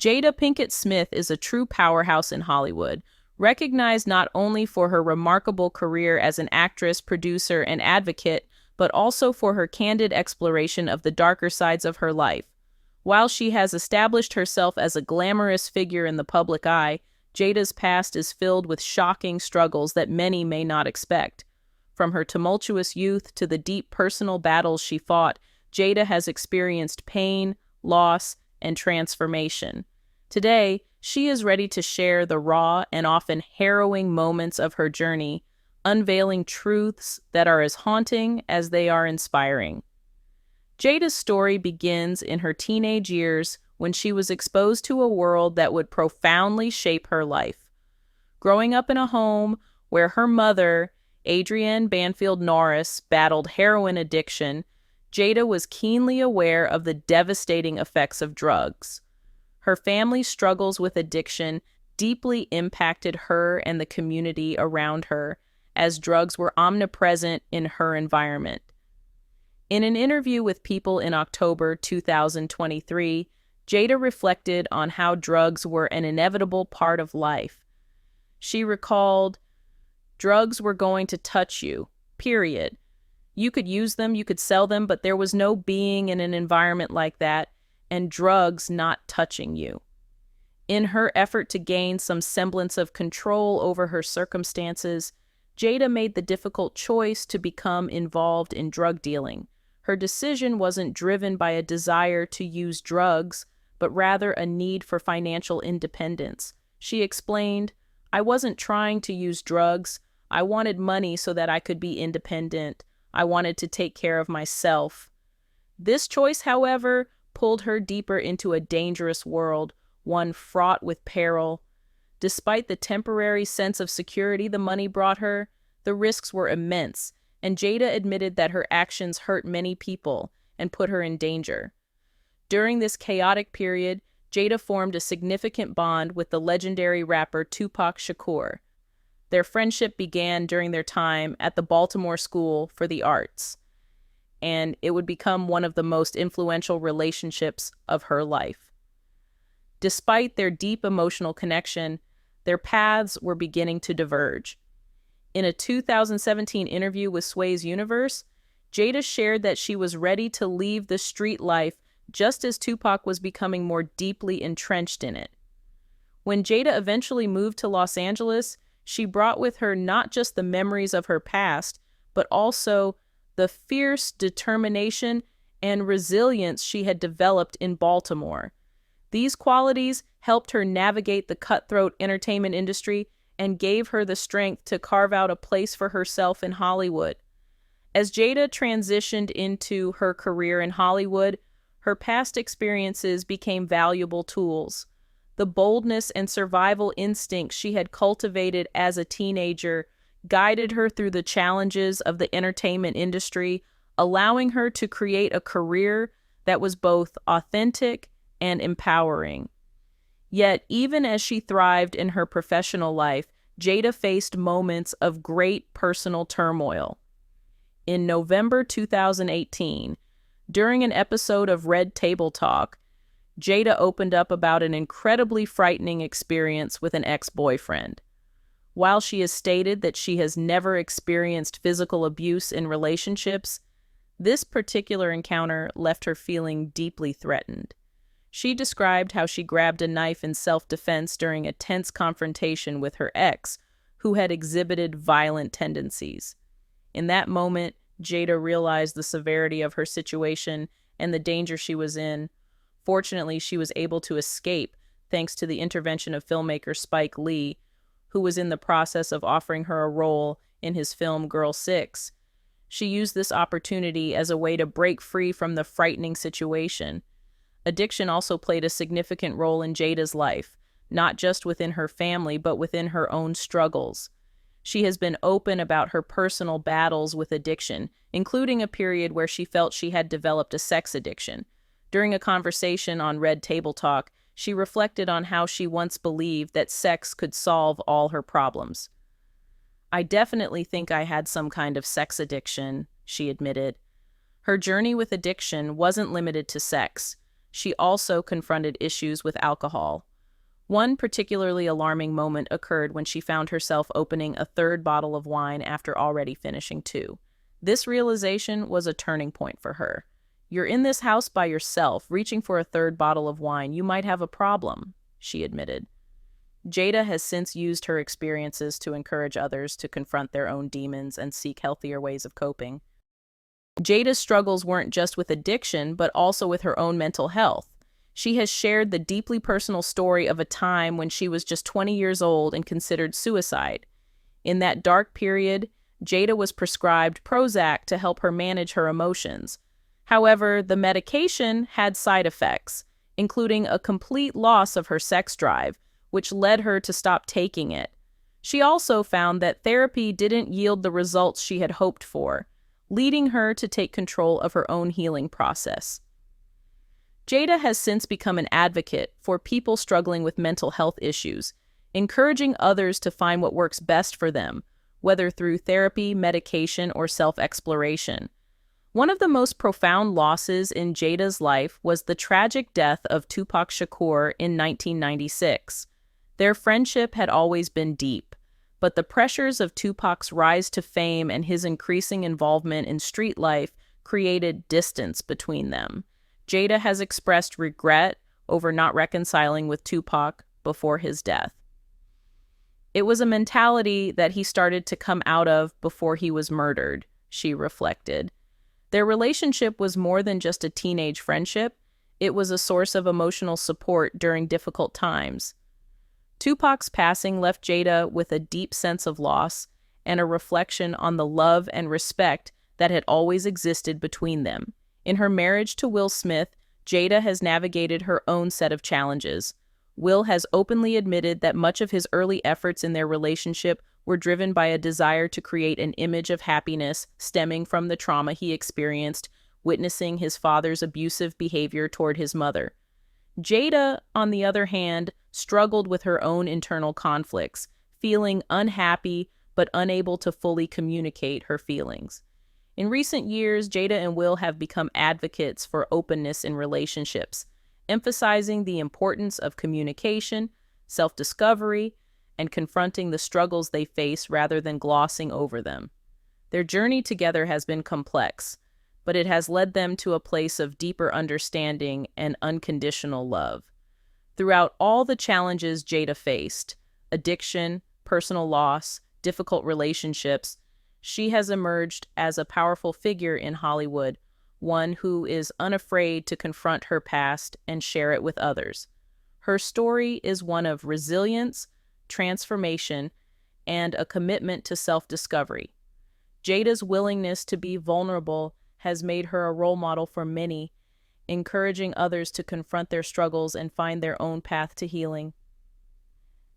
Jada Pinkett Smith is a true powerhouse in Hollywood, recognized not only for her remarkable career as an actress, producer, and advocate, but also for her candid exploration of the darker sides of her life. While she has established herself as a glamorous figure in the public eye, Jada's past is filled with shocking struggles that many may not expect. From her tumultuous youth to the deep personal battles she fought, Jada has experienced pain, loss, and transformation. Today, she is ready to share the raw and often harrowing moments of her journey, unveiling truths that are as haunting as they are inspiring. Jada's story begins in her teenage years when she was exposed to a world that would profoundly shape her life. Growing up in a home where her mother, Adrienne Banfield Norris, battled heroin addiction, Jada was keenly aware of the devastating effects of drugs. Her family's struggles with addiction deeply impacted her and the community around her, as drugs were omnipresent in her environment. In an interview with People in October 2023, Jada reflected on how drugs were an inevitable part of life. She recalled, "Drugs were going to touch you, period. You could use them, you could sell them, but there was no being in an environment like that, and drugs not touching you." In her effort to gain some semblance of control over her circumstances, Jada made the difficult choice to become involved in drug dealing. Her decision wasn't driven by a desire to use drugs, but rather a need for financial independence. She explained, "I wasn't trying to use drugs. I wanted money so that I could be independent. I wanted to take care of myself." This choice, however, pulled her deeper into a dangerous world, one fraught with peril. Despite the temporary sense of security the money brought her, the risks were immense, and Jada admitted that her actions hurt many people and put her in danger. During this chaotic period, Jada formed a significant bond with the legendary rapper Tupac Shakur. Their friendship began during their time at the Baltimore School for the Arts, and it would become one of the most influential relationships of her life. Despite their deep emotional connection, their paths were beginning to diverge. In a 2017 interview with Sway's Universe, Jada shared that she was ready to leave the street life just as Tupac was becoming more deeply entrenched in it. When Jada eventually moved to Los Angeles, she brought with her not just the memories of her past, but also the fierce determination and resilience she had developed in Baltimore. These qualities helped her navigate the cutthroat entertainment industry and gave her the strength to carve out a place for herself in Hollywood. As Jada transitioned into her career in Hollywood, her past experiences became valuable tools. The boldness and survival instincts she had cultivated as a teenager guided her through the challenges of the entertainment industry, allowing her to create a career that was both authentic and empowering. Yet, even as she thrived in her professional life, Jada faced moments of great personal turmoil. In November 2018, during an episode of Red Table Talk, Jada opened up about an incredibly frightening experience with an ex-boyfriend. While she has stated that she has never experienced physical abuse in relationships, this particular encounter left her feeling deeply threatened. She described how she grabbed a knife in self-defense during a tense confrontation with her ex, who had exhibited violent tendencies. In that moment, Jada realized the severity of her situation and the danger she was in. Fortunately, she was able to escape thanks to the intervention of filmmaker Spike Lee, who was in the process of offering her a role in his film Girl 6. She used this opportunity as a way to break free from the frightening situation. Addiction also played a significant role in Jada's life, not just within her family, but within her own struggles. She has been open about her personal battles with addiction, including a period where she felt she had developed a sex addiction. During a conversation on Red Table Talk, she reflected on how she once believed that sex could solve all her problems. "I definitely think I had some kind of sex addiction," she admitted. Her journey with addiction wasn't limited to sex. she also confronted issues with alcohol. One particularly alarming moment occurred when she found herself opening a third bottle of wine after already finishing two. This realization was a turning point for her. "You're in this house by yourself, reaching for a third bottle of wine. You might have a problem," she admitted. Jada has since used her experiences to encourage others to confront their own demons and seek healthier ways of coping. Jada's struggles weren't just with addiction, but also with her own mental health. She has shared the deeply personal story of a time when she was just 20 years old and considered suicide. In that dark period, Jada was prescribed Prozac to help her manage her emotions. However, the medication had side effects, including a complete loss of her sex drive, which led her to stop taking it. She also found that therapy didn't yield the results she had hoped for, leading her to take control of her own healing process. Jada has since become an advocate for people struggling with mental health issues, encouraging others to find what works best for them, whether through therapy, medication, or self-exploration. One of the most profound losses in Jada's life was the tragic death of Tupac Shakur in 1996. Their friendship had always been deep, but the pressures of Tupac's rise to fame and his increasing involvement in street life created distance between them. Jada has expressed regret over not reconciling with Tupac before his death. "It was a mentality that he started to come out of before he was murdered," she reflected. Their relationship was more than just a teenage friendship. It was a source of emotional support during difficult times. Tupac's passing left Jada with a deep sense of loss and a reflection on the love and respect that had always existed between them. In her marriage to Will Smith, Jada has navigated her own set of challenges. Will has openly admitted that much of his early efforts in their relationship were driven by a desire to create an image of happiness stemming from the trauma he experienced, witnessing his father's abusive behavior toward his mother. Jada, on the other hand, struggled with her own internal conflicts, feeling unhappy but unable to fully communicate her feelings. In recent years, Jada and Will have become advocates for openness in relationships, emphasizing the importance of communication, self-discovery, and confronting the struggles they face rather than glossing over them. Their journey together has been complex, but it has led them to a place of deeper understanding and unconditional love. Throughout all the challenges Jada faced, addiction, personal loss, difficult relationships, she has emerged as a powerful figure in Hollywood, one who is unafraid to confront her past and share it with others. Her story is one of resilience, transformation, and a commitment to self-discovery. Jada's willingness to be vulnerable has made her a role model for many, encouraging others to confront their struggles and find their own path to healing.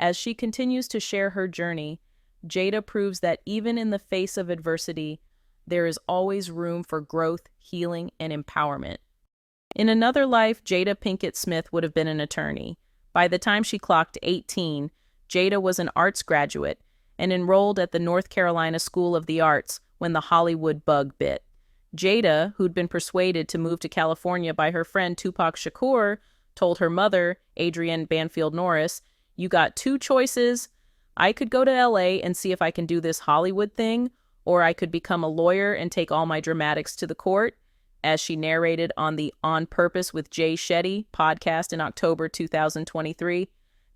As she continues to share her journey, Jada proves that even in the face of adversity, there is always room for growth, healing, and empowerment. In another life, Jada Pinkett Smith would have been an attorney. By the time she clocked 18, Jada was an arts graduate and enrolled at the North Carolina School of the Arts when the Hollywood bug bit. Jada, who'd been persuaded to move to California by her friend Tupac Shakur, told her mother, Adrienne Banfield Norris, "You got two choices. I could go to LA and see if I can do this Hollywood thing, or I could become a lawyer and take all my dramatics to the court," as she narrated on the On Purpose with Jay Shetty podcast in October 2023.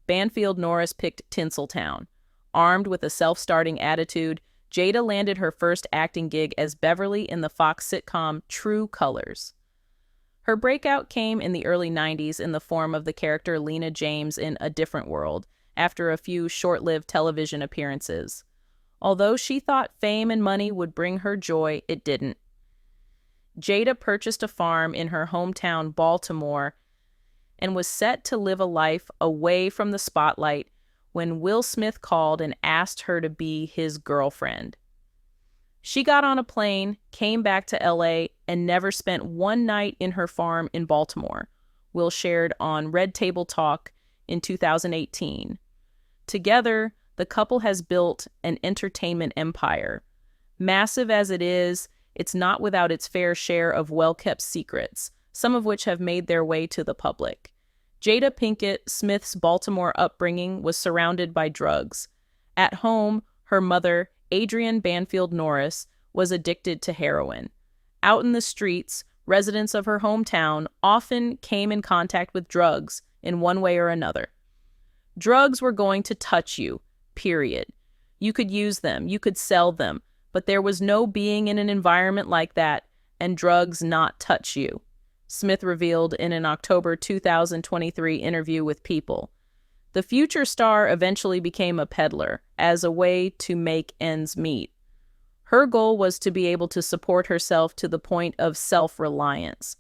Banfield Norris picked Tinseltown. Armed with a self-starting attitude, Jada landed her first acting gig as Beverly in the Fox sitcom True Colors. Her breakout came in the early 90s in the form of the character Lena James in A Different World, after a few short-lived television appearances. Although she thought fame and money would bring her joy, it didn't. Jada purchased a farm in her hometown, Baltimore, and was set to live a life away from the spotlight when Will Smith called and asked her to be his girlfriend. She got on a plane, came back to LA, and never spent one night in her farm in Baltimore, Will shared on Red Table Talk in 2018. Together, the couple has built an entertainment empire. Massive as it is, it's not without its fair share of well-kept secrets, some of which have made their way to the public. Jada Pinkett Smith's Baltimore upbringing was surrounded by drugs. At home, her mother, Adrienne Banfield Norris, was addicted to heroin. Out in the streets, residents of her hometown often came in contact with drugs in one way or another. Drugs were going to touch you, period. You could use them, you could sell them, but there was no being in an environment like that and drugs not touch you, Smith revealed in an October 2023 interview with People. The future star eventually became a peddler as a way to make ends meet. Her goal was to be able to support herself to the point of self-reliance.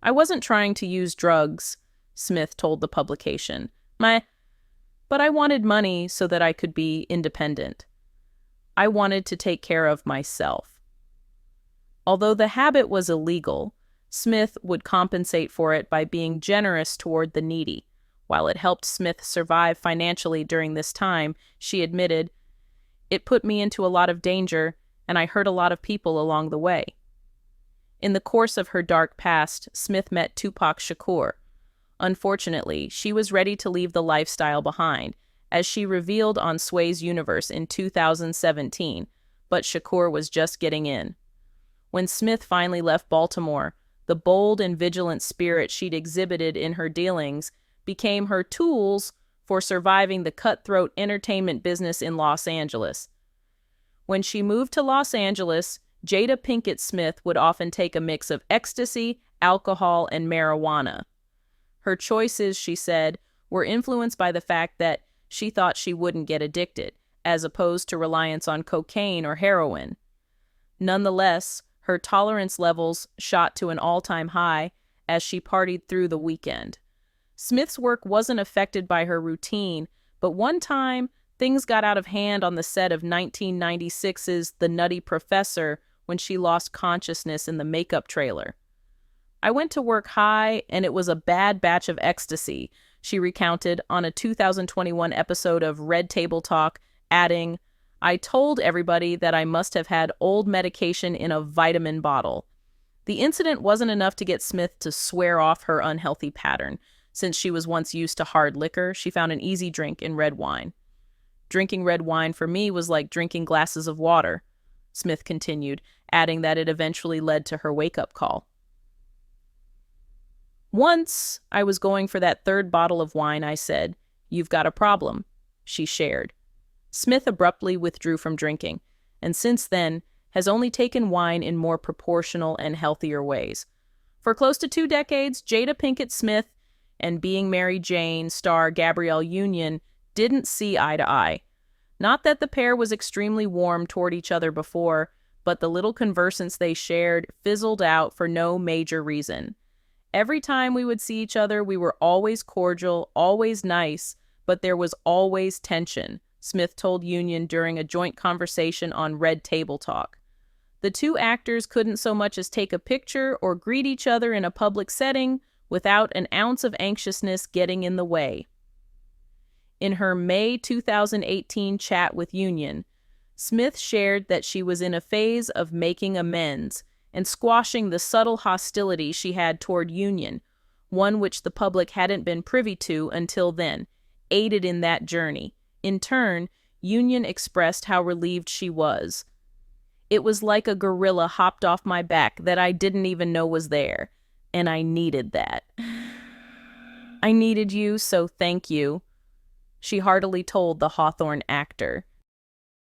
"I wasn't trying to use drugs," Smith told the publication. But I wanted money so that I could be independent. I wanted to take care of myself." Although the habit was illegal, Smith would compensate for it by being generous toward the needy. While it helped Smith survive financially during this time, she admitted, "It put me into a lot of danger, and I hurt a lot of people along the way." In the course of her dark past, Smith met Tupac Shakur. Unfortunately, she was ready to leave the lifestyle behind, as she revealed on Sway's Universe in 2017, but Shakur was just getting in. When Smith finally left Baltimore, the bold and vigilant spirit she'd exhibited in her dealings became her tools for surviving the cutthroat entertainment business in Los Angeles. When she moved to Los Angeles, Jada Pinkett Smith would often take a mix of ecstasy, alcohol, and marijuana. Her choices, she said, were influenced by the fact that she thought she wouldn't get addicted, as opposed to reliance on cocaine or heroin. Nonetheless, her tolerance levels shot to an all-time high as she partied through the weekend. Smith's work wasn't affected by her routine, but one time, things got out of hand on the set of 1996's The Nutty Professor when she lost consciousness in the makeup trailer. "I went to work high, and it was a bad batch of ecstasy," she recounted on a 2021 episode of Red Table Talk, adding, "I told everybody that I must have had old medication in a vitamin bottle." The incident wasn't enough to get Smith to swear off her unhealthy pattern. Since she was once used to hard liquor, she found an easy drink in red wine. "Drinking red wine for me was like drinking glasses of water," Smith continued, adding that it eventually led to her wake-up call. "Once I was going for that third bottle of wine, I said, 'You've got a problem,'" she shared. Smith abruptly withdrew from drinking, and since then has only taken wine in more proportional and healthier ways. For close to 2 decades, Jada Pinkett Smith and Being Mary Jane star Gabrielle Union didn't see eye to eye. Not that the pair was extremely warm toward each other before, but the little conversance they shared fizzled out for no major reason. Every time we would see each other, we were always cordial, always nice, but there was always tension, Smith told Union during a joint conversation on Red Table Talk. The two actors couldn't so much as take a picture or greet each other in a public setting without an ounce of anxiousness getting in the way. In her May 2018 chat with Union, Smith shared that she was in a phase of making amends and squashing the subtle hostility she had toward Union, one which the public hadn't been privy to until then, aided in that journey. In turn, Union expressed how relieved she was. "It was like a gorilla hopped off my back that I didn't even know was there, and I needed that. I needed you, so thank you," she heartily told the Hawthorne actor.